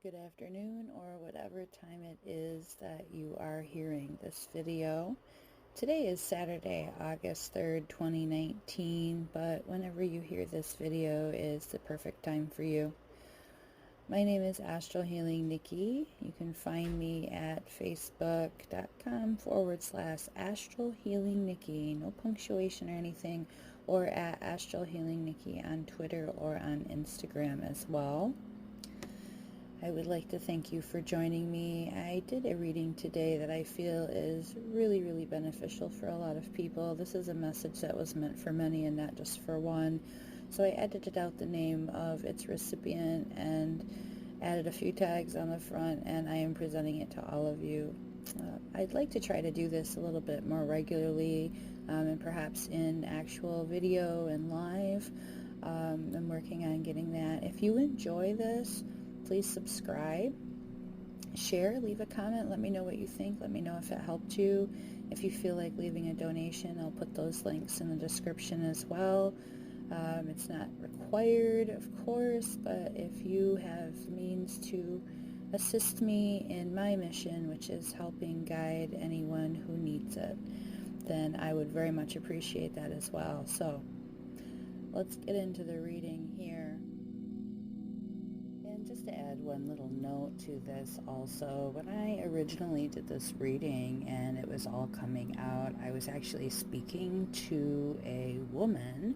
good afternoon, or whatever time it is that you are hearing this video. Today is Saturday, August 3rd, 2019, but whenever you hear this video is the perfect time for you. My name is AstralHealingNiki. You can find me at facebook.com/AstralHealingNiki, no punctuation or anything, or at AstralHealingNiki on Twitter or on Instagram as well. I would like to thank you for joining me. I did a reading today that I feel is really beneficial for a lot of people. This is a message that was meant for many and not just for one. So I edited out the name of its recipient and added a few tags on the front, and I am presenting it to all of you. I'd like to try to do this a little bit more regularly, and perhaps in actual video and live. I'm working on getting that. If you enjoy this, please subscribe, share, leave a comment, let me know what you think, let me know if it helped you. If you feel like leaving a donation, I'll put those links in the description as well. It's not required, of course, but if you have means to assist me in my mission, which is helping guide anyone who needs it, then I would very much appreciate that as well. So let's get into the reading here. And just to add one little note to this also, when I originally did this reading and it was all coming out, I was actually speaking to a woman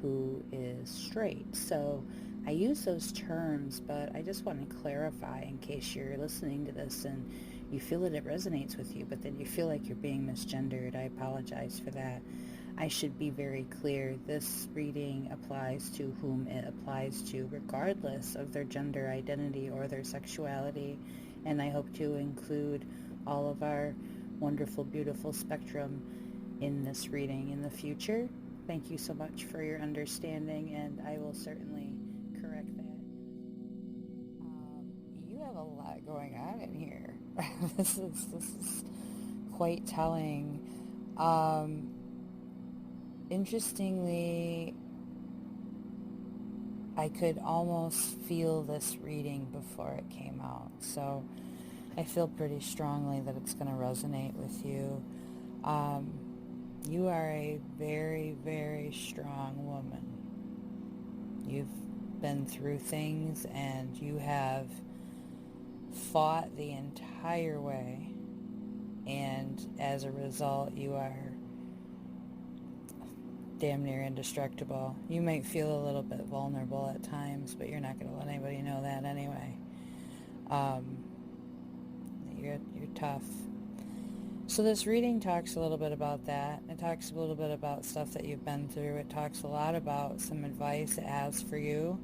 who is straight. So I use those terms, but I just want to clarify in case you're listening to this and you feel that it resonates with you, but then you feel like you're being misgendered. I apologize for that. I should be very clear. This reading applies to whom it applies to, regardless of their gender identity or their sexuality. And I hope to include all of our wonderful, beautiful spectrum in this reading in the future. Thank you so much for your understanding, and I will certainly correct that. You have a lot going on in here. This is quite telling. Interestingly, I could almost feel this reading before it came out, so I feel pretty strongly that it's going to resonate with you. You are a very strong woman. You've been through things and you have fought the entire way, and as a result you are damn near indestructible. You might feel a little bit vulnerable at times, but you're not going to let anybody know that anyway. You're tough. So this reading talks a little bit about that. It talks a little bit about stuff that you've been through. It talks a lot about some advice it has for you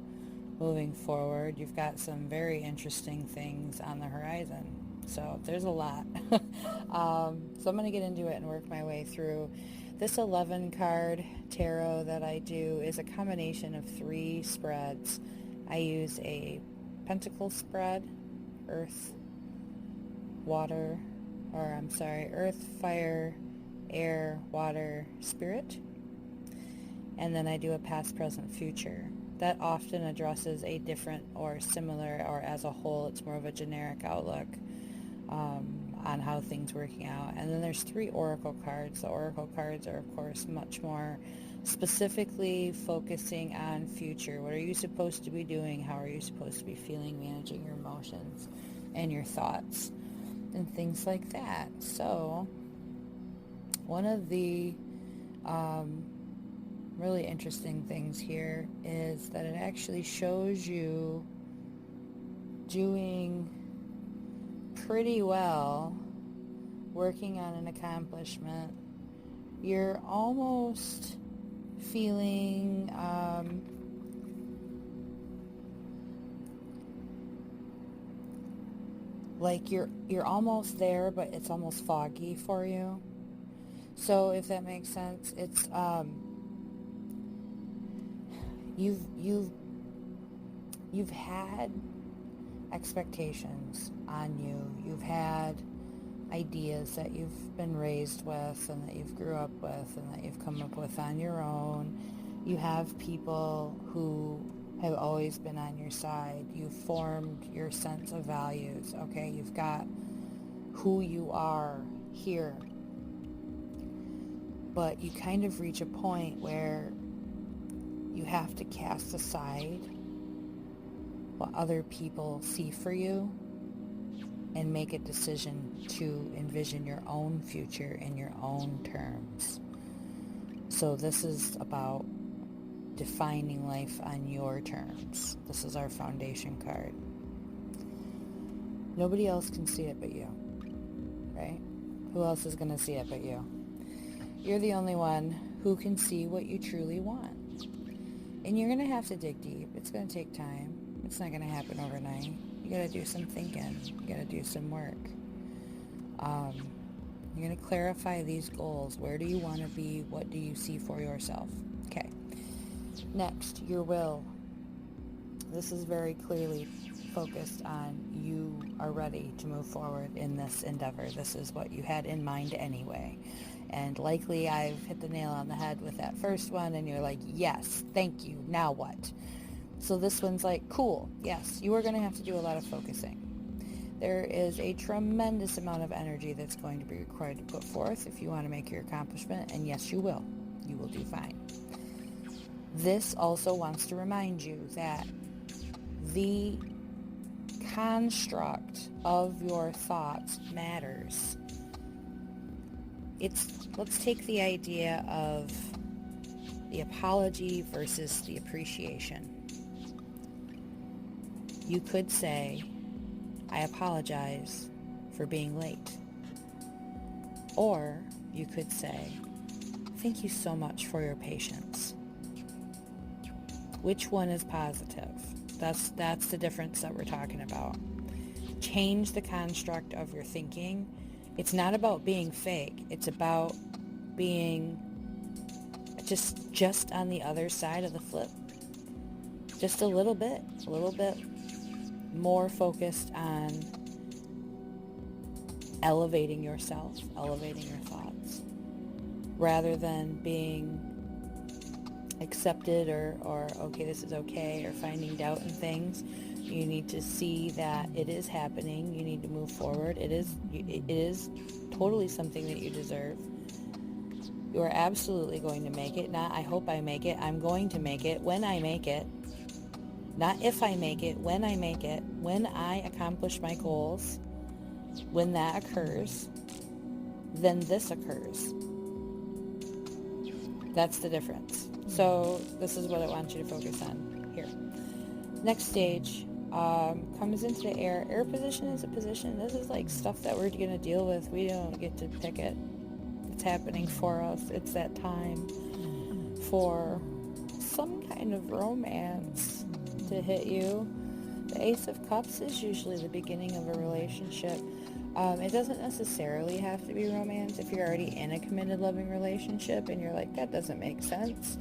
moving forward. You've got some very interesting things on the horizon. So there's a lot. So I'm going to get into it and work my way through. This 11 card tarot that I do is a combination of 3 spreads. I use a pentacle spread, earth, fire, air, water, spirit. And then I do a past, present, future. That often addresses a different or similar, or as a whole, it's more of a generic outlook on how things working out. And then there's 3 oracle cards. The oracle cards are, of course, much more specifically focusing on future. What are you supposed to be doing? How are you supposed to be feeling, managing your emotions and your thoughts and things like that. So one of the really interesting things here is that it actually shows you doing pretty well, working on an accomplishment. You're almost feeling like you're almost there, but it's almost foggy for you. So if that makes sense, it's you've had expectations on you. You've had ideas that you've been raised with and that you've grew up with and that you've come up with on your own. You have people who have always been on your side. You've formed your sense of values, okay? You've got who you are here. But you kind of reach a point where you have to cast aside what other people see for you and make a decision to envision your own future in your own terms. So this is about defining life on your terms. This is our foundation card. Nobody else can see it but you, right? Who else is going to see it but you? You're the only one who can see what you truly want. And you're going to have to dig deep. It's going to take time. It's not going to happen overnight. You got to do some thinking. You got to do some work. You're going to clarify these goals. Where do you want to be? What do you see for yourself? Okay. Next, your will. This is very clearly focused on you are ready to move forward in this endeavor. This is what you had in mind anyway. And likely I've hit the nail on the head with that first one, and you're like, yes, thank you. Now what? So this one's like, cool. Yes, you are going to have to do a lot of focusing. There is a tremendous amount of energy that's going to be required to put forth if you want to make your accomplishment. And yes, you will. You will do fine. This also wants to remind you that the construct of your thoughts matters. Let's take the idea of the apology versus the appreciation. You could say, I apologize for being late. Or you could say, thank you so much for your patience. Which one is positive? That's the difference that we're talking about. Change the construct of your thinking. It's not about being fake. It's about being just on the other side of the flip. Just a little bit more focused on elevating yourself, elevating your thoughts, rather than being accepted or okay, this is okay, or finding doubt in things. You need to see that it is happening. You need to move forward. It is totally something that you deserve. You are absolutely going to make it. Not I hope I make it. I'm going to make it when I make it. Not if I make it, when I make it. When I accomplish my goals, when that occurs, then this occurs. That's the difference. So this is what I want you to focus on here. Next stage comes into the air. Air position is a position. This is like stuff that we're going to deal with. We don't get to pick it. It's happening for us. It's that time for some kind of romance to hit you. The Ace of Cups is usually the beginning of a relationship. It doesn't necessarily have to be romance. If you're already in a committed, loving relationship and you're like, that doesn't make sense,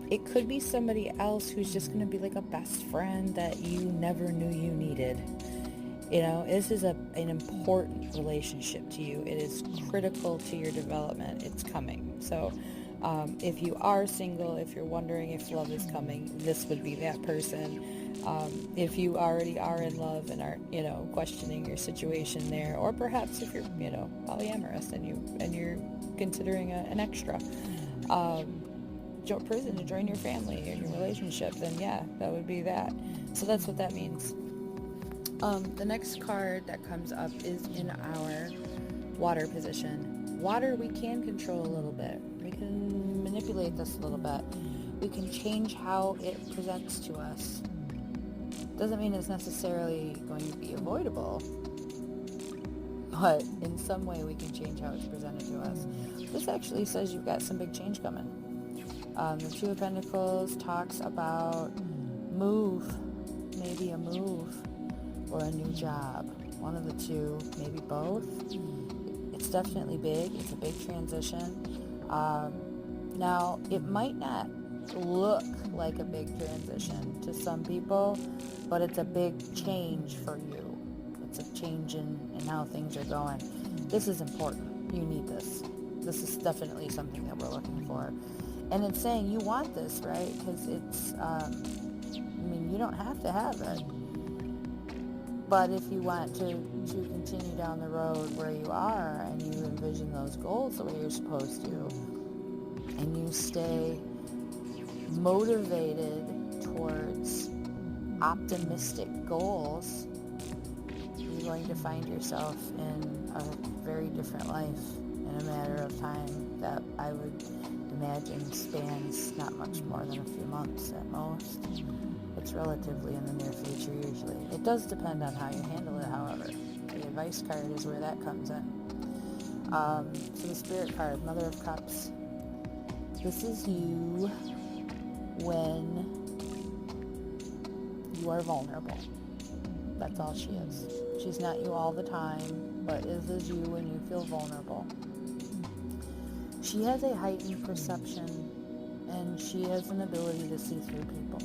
it could be somebody else who's just going to be like a best friend that you never knew you needed. You know, this is an important relationship to you. It is critical to your development. It's coming. So if you are single, if you're wondering if love is coming, this would be that person. If you already are in love and are, questioning your situation there, or perhaps if you're, polyamorous and you're considering an extra person to join your family and your relationship, then yeah, that would be that. So that's what that means. The next card that comes up is in our water position. Water we can control a little bit. We can manipulate this a little bit. We can change how it presents to us. Doesn't mean it's necessarily going to be avoidable, but in some way we can change how it's presented to us. This actually says you've got some big change coming. The Two of Pentacles talks about maybe a move or a new job. One of the two, maybe both. It's definitely big. It's a big transition. Now, it might not look like a big transition to some people, but it's a big change for you. It's a change in how things are going. This is important. You need this. This is definitely something that we're looking for. And it's saying you want this, right? Because it's mean, you don't have to have it. But if you want to continue down the road where you are and you envision those goals the way you're supposed to, and you stay motivated towards optimistic goals, you're going to find yourself in a very different life in a matter of time that I would imagine spans not much more than a few months at most. It's relatively in the near future usually. It does depend on how you handle it, however. The advice card is where that comes in. So the Spirit card, Mother of Cups. This is you when you are vulnerable. That's all she is. She's not you all the time, but this is you when you feel vulnerable. She has a heightened perception, and she has an ability to see through people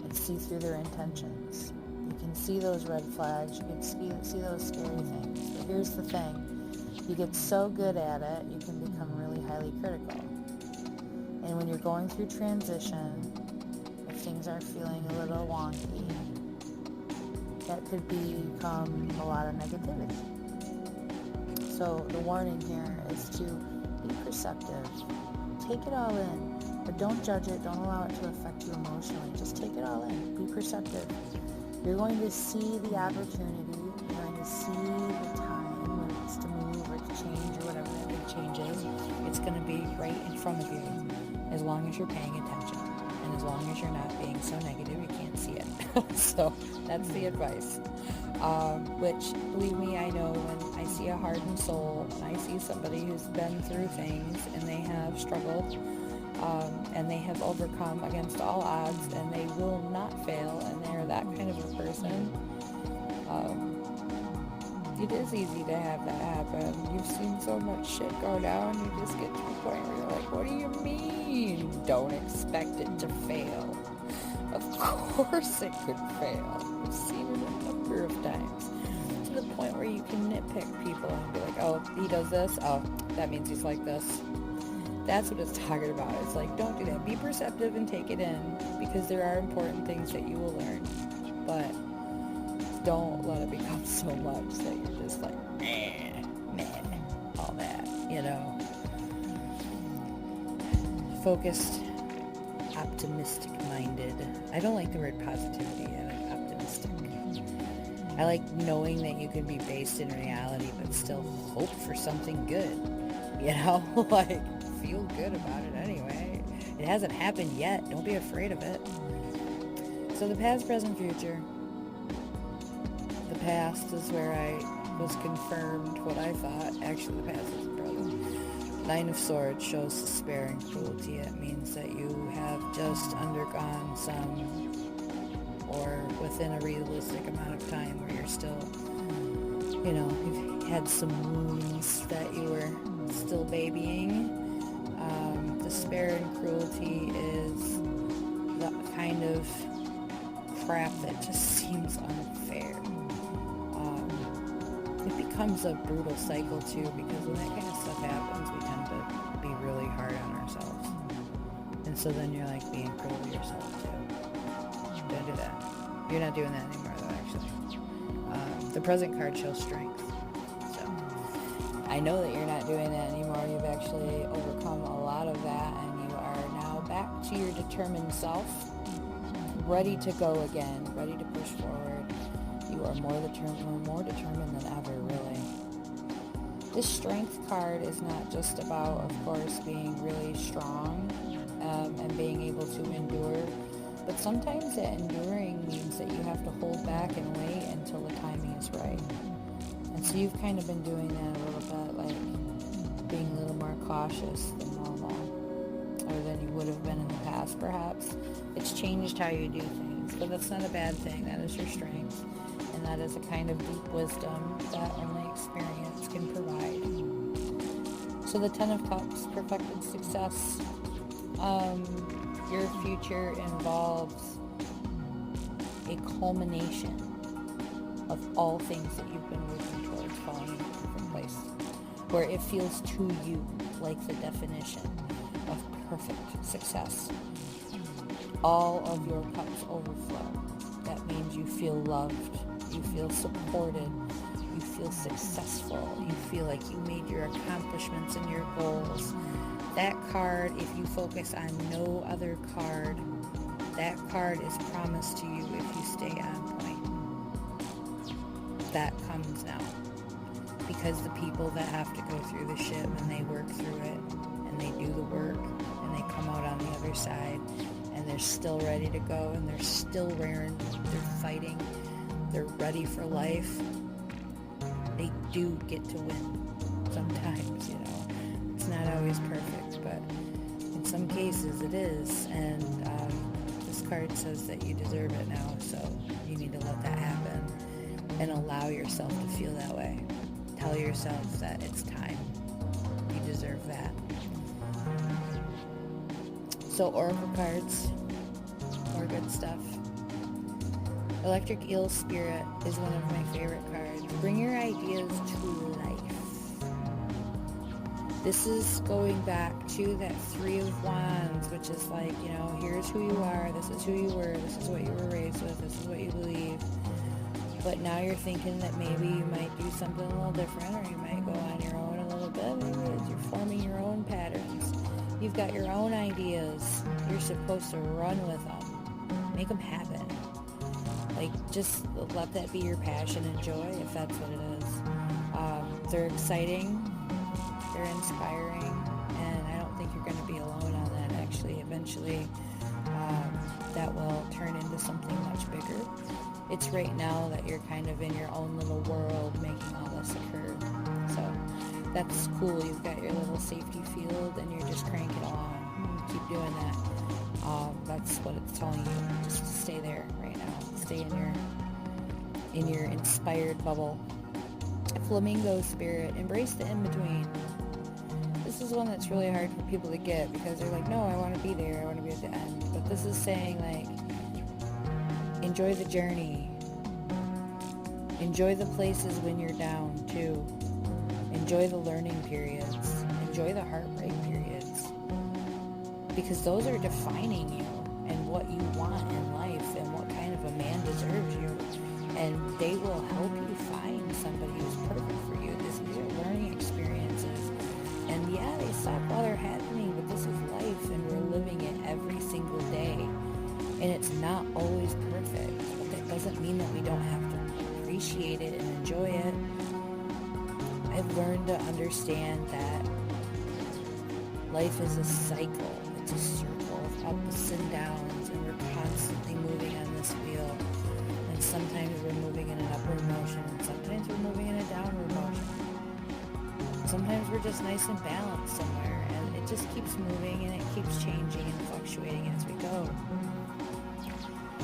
and see through their intentions. You can see those red flags, you can see those scary things. But here's the thing, you get so good at it, you can become really highly critical. And when you're going through transition, if things are feeling a little wonky, that could become a lot of negativity. So the warning here is to be perceptive. Take it all in, but don't judge it. Don't allow it to affect you emotionally. Just take it all in. Be perceptive. You're going to see the opportunity. You're going to see the time when it's to move or to change or whatever that big change is. It's going to be right in front of you as long as you're paying attention. And as long as you're not being so negative, you can't see it. So that's the advice. Which, believe me, I know when I see a hardened soul, and I see somebody who's been through things, and they have struggled, and they have overcome against all odds, and they will not fail, and they're that kind of a person, it is easy to have that happen. You've seen so much shit go down, you just get to the point where you're like, what do you mean? Don't expect it to fail. Of course it could fail. I've seen it a number of times. To the point where you can nitpick people and be like, oh, he does this? Oh, that means he's like this. That's what it's talking about. It's like, don't do that. Be perceptive and take it in, because there are important things that you will learn. But don't let it become so much that you're just like, all that, you know. Focused, optimistic-minded. I don't like the word positivity. I like optimistic. I like knowing that you can be based in reality, but still hope for something good. You know, like, feel good about it anyway. It hasn't happened yet. Don't be afraid of it. So the past, present, future. The past is where I was confirmed what I thought. Actually, the past is the present. Nine of Swords shows despair and cruelty. It means that you have just undergone some, or within a realistic amount of time where you're still, you know, you've had some wounds that you were still babying. Despair and cruelty is the kind of crap that just seems unfair. It becomes a brutal cycle too, because when that kind of stuff happens, we tend to be really hard on ourselves. And so then you're like being cruel to yourself too. Don't do that. You're not doing that anymore though, actually. The present card shows strength. So I know that you're not doing that anymore. You've actually overcome a lot of that, and you are now back to your determined self, ready to go again, ready to push forward. You are more determined than ever, really. This strength card is not just about, of course, being really strong and being able to endure, but sometimes that enduring means that you have to hold back and wait until the timing is right. And so you've kind of been doing that a little bit, like being a little more cautious than normal, or than you would have been in the past, perhaps. It's changed how you do things, but that's not a bad thing. That is your strength. And that is a kind of deep wisdom that only experience can provide. So the Ten of Cups, perfected success. Your future involves a culmination of all things that you've been working towards falling into a perfect place, where it feels to you like the definition of perfect success. all of your cups overflow. That means you feel loved, you feel supported, you feel successful, you feel like you made your accomplishments and your goals. That card, if you focus on no other card, that card is promised to you if you stay on point. That comes now. Because the people that have to go through the shit and they work through it and they do the work and they come out on the other side and they're still ready to go and they're still raring, they're fighting, they're ready for life, they do get to win sometimes, It's not always perfect, but in some cases it is, and this card says that you deserve it now, so you need to let that happen and allow yourself to feel that way. Tell yourself that it's time. You deserve that. So Oracle cards, more good stuff. Electric Eel Spirit is one of my favorite cards. Bring your ideas to life. This is going back to that Three of Wands, which is like, here's who you are, this is who you were, this is what you were raised with, this is what you believe. But now you're thinking that maybe you might do something a little different, or you might go on your own a little bit. Maybe you're forming your own patterns. You've got your own ideas. You're supposed to run with them. Make them happen. Just let that be your passion and joy, if that's what it is. They're exciting. They're inspiring. And I don't think you're going to be alone on that, actually. Eventually, that will turn into something much bigger. It's right now that you're kind of in your own little world making all this occur. So that's cool. You've got your little safety field and you're just cranking along. Keep doing that. That's what it's telling you. Just stay there right now. Stay in your inspired bubble. Flamingo Spirit. Embrace the in-between. This is one that's really hard for people to get because they're like, no, I want to be there. I want to be at the end. But this is saying enjoy the journey. Enjoy the places when you're down, too. Enjoy the learning periods. Enjoy the heartbreak periods. Because those are defining you and what you want in life and what kind of a man deserves you. And they will help you find somebody who's perfect for you. These are learning experiences. And yeah, they suck while they're happening, but this is life and we're living it every single day. And it's not always perfect, but that doesn't mean that we don't have to appreciate it and enjoy it. I've learned to understand that life is a cycle. It's a circle of ups and downs, and we're constantly moving on this wheel. And sometimes we're moving in an upward motion, and sometimes we're moving in a downward motion. Sometimes we're just nice and balanced somewhere, and it just keeps moving, and it keeps changing and fluctuating as we go.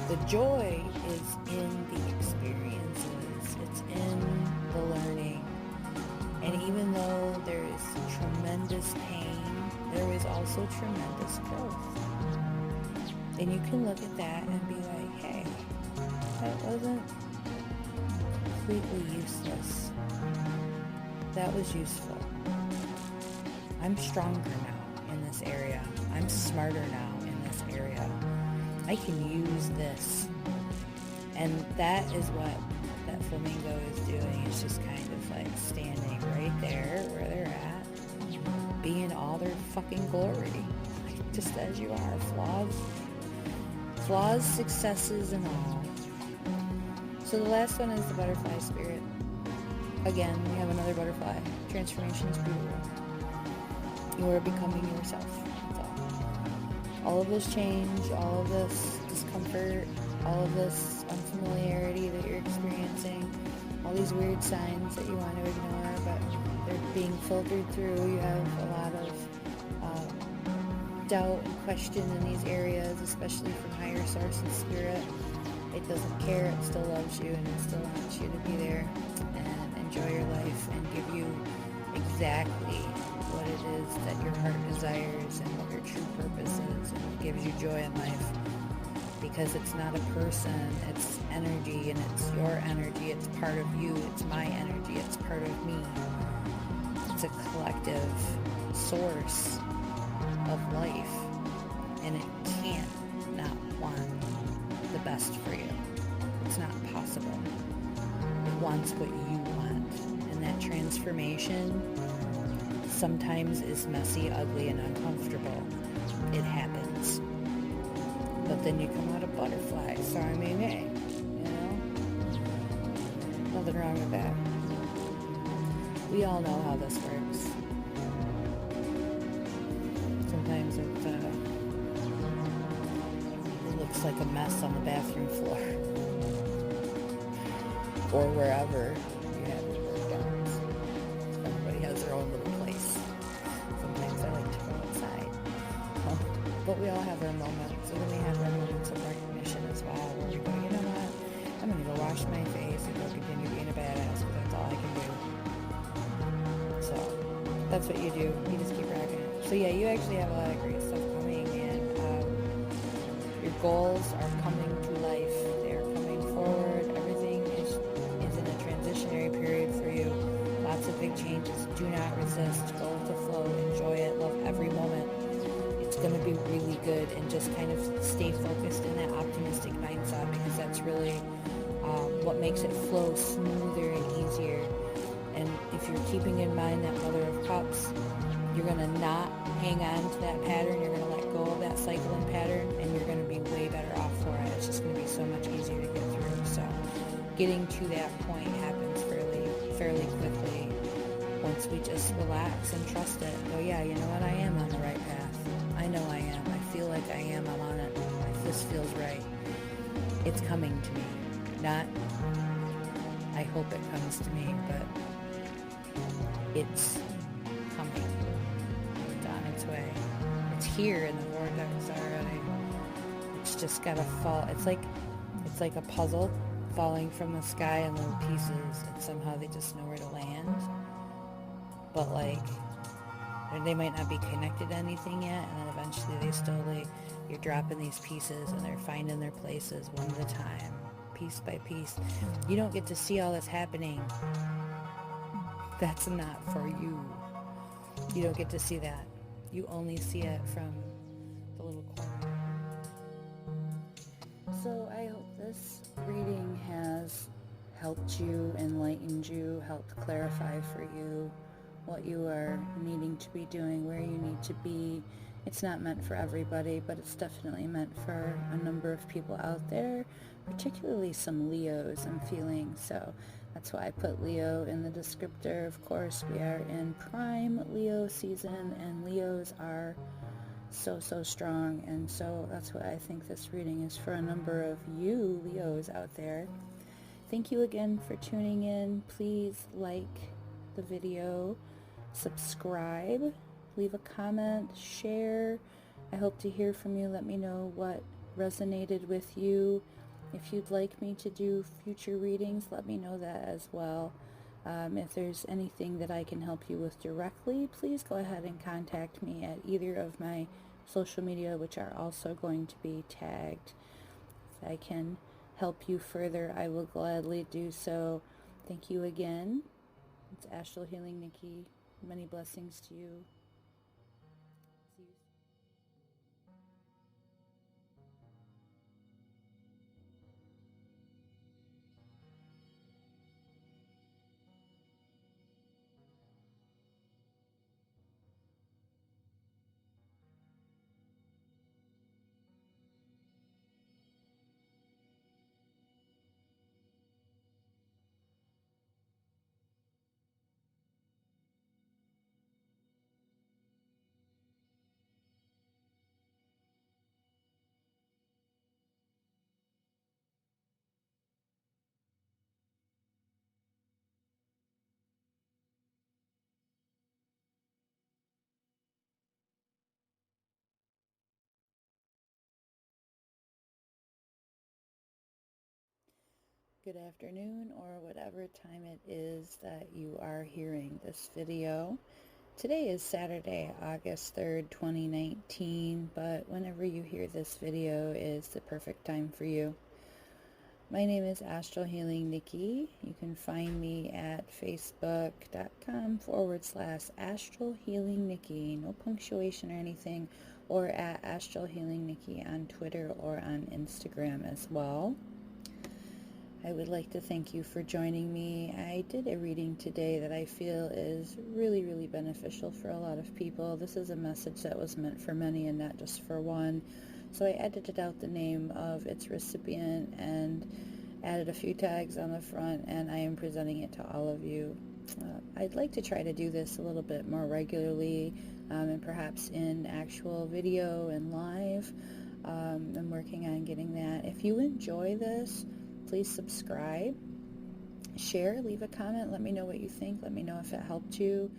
The joy is in the experiences. It's in the learning. And even though there is tremendous pain, there is also tremendous growth. And you can look at that and be like, hey, that wasn't completely useless. That was useful. I'm stronger now in this area. I'm smarter now in this area. I can use this. And that is what that flamingo is doing. It's just kind of like standing right there where they're at, being all their fucking glory, just as you are. Flaws, successes, and all. So the last one is the butterfly spirit. Again, we have another butterfly. Transformation is beautiful. You are becoming yourself. All of this change, all of this discomfort, all of this unfamiliarity that you're experiencing, all these weird signs that you want to ignore, but they're being filtered through. You have a lot of doubt and question in these areas, especially from higher source and spirit. It doesn't care. It still loves you, and it still wants you to be there and enjoy your life and give you exactly what it is that your heart desires and what your true purpose is, and it gives you joy in life. Because it's not a person, it's energy, and it's your energy, it's part of you, it's my energy, it's part of me. It's a collective source of life, and it can't not want the best for you. It's not possible. It wants what you want. And that transformation sometimes is messy, ugly, and uncomfortable. It happens. But then you come out a butterfly. So I mean, hey, nothing wrong with that. We all know how this works. Sometimes it looks like a mess on the bathroom floor. Or wherever you have your workouts. Everybody has their own little place. Sometimes I like to go outside. But we all have our moments. And then we have our moments of recognition as well, where we go, you know what? I'm going to go wash my face and go continue being a badass, because that's all I can do. So, that's what you do. You just keep rocking it. So yeah, you actually have a lot of great stuff coming, and your goals are coming to life. They are coming forward. Everything is in a transitionary period for you. Lots of big changes. Do not resist. Go with the flow. Enjoy it. Love every moment. It's going to be really good, and just kind of stay focused in that optimistic mindset, because that's really what makes it flow smoother and easier. And if you're keeping in mind that Mother of Cups, you're going to not hang on to that pattern. You're going to let go of that cycling pattern, and you're going to be way better off for it. It's just going to be so much easier to get through. So getting to that point happens fairly quickly once we just relax and trust it. Go, yeah, you know what? I am on the right path. I know I am. I feel like I am. I'm on it. This feels right. It's coming to me. Not, I hope it comes to me, but it's coming. It's on its way. It's here in the vortex already. It's just gotta fall. It's like a puzzle falling from the sky in little pieces, and somehow they just know where to land. But they might not be connected to anything yet, and then eventually you're dropping these pieces, and they're finding their places one at a time, piece by piece. You don't get to see all this happening. That's not for you. You don't get to see that. You only see it from the little corner. So I hope this reading has helped you, enlightened you, helped clarify for you what you are needing to be doing, where you need to be. It's not meant for everybody, but it's definitely meant for a number of people out there, particularly some Leos, I'm feeling. So that's why I put Leo in the descriptor. Of course, we are in prime Leo season, and Leos are so strong, and so that's why I think this reading is for a number of you Leos out there. Thank you again for tuning in. Please like the video, subscribe, leave a comment, share. I hope to hear from you. Let me know what resonated with you. If you'd like me to do future readings, let me know that as well. If there's anything that I can help you with directly, please go ahead and contact me at either of my social media, which are also going to be tagged. If I can help you further, I will gladly do so. Thank you again. It's AstralHealingNiki. Many blessings to you. See you. Good afternoon, or whatever time it is that you are hearing this video. Today is Saturday, August 3rd, 2019, but whenever you hear this video is the perfect time for you. My name is AstralHealingNiki. You can find me at facebook.com/AstralHealingNiki. No punctuation or anything. or at AstralHealingNiki on Twitter or on Instagram as well. I would like to thank you for joining me. I did a reading today that I feel is really, really beneficial for a lot of people. This is a message that was meant for many and not just for one. So I edited out the name of its recipient and added a few tags on the front, and I am presenting it to all of you. I'd like to try to do this a little bit more regularly, and perhaps in actual video and live. I'm working on getting that. If you enjoy this, please subscribe, share, leave a comment, let me know what you think, let me know if it helped you.